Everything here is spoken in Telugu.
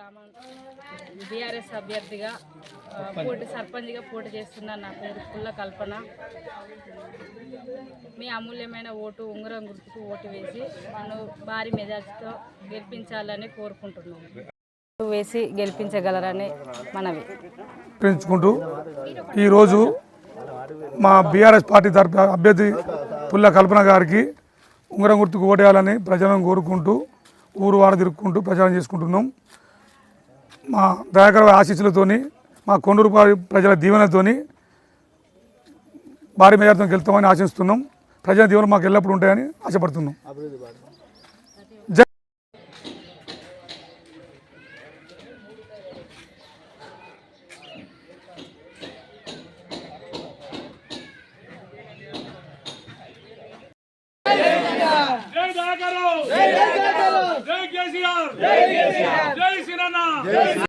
గ్రామం బీఆర్ఎస్ అభ్యర్థిగా సర్పంచ్గా పోటీ చేస్తున్నాను. నా పేరు పుల్ల కల్పన. మీ అమూల్యమైన ఓటు ఉంగరం గుర్తుకు ఓటు వేసి నన్ను భారీ మెజార్టీతో గెలిపించాలని కోరుకుంటున్నాను. వేసి గెలిపించగలరని మనవి పెంచుకుంటూ ఈరోజు మా బీఆర్ఎస్ పార్టీ తరఫు అభ్యర్థి పుల్ల కల్పన గారికి ఉంగరం గుర్తుకు ఓటేయాలని ప్రజలను కోరుకుంటూ ఊరు వాడ తిరుక్కుంటూ ప్రచారం చేసుకుంటున్నాం. మా దయాకర ఆశీస్సులతోని మా కొండూరు ప్రజల దీవెనతోని భారీ మెజార్టీతో గెలుస్తామని ఆశిస్తున్నాం. ప్రజల దీవెనలు మాకు ఎల్లప్పుడూ ఉంటాయని ఆశపడుతున్నాం. జై దయాకర్, జై కేసీఆర్, జై సినన్న.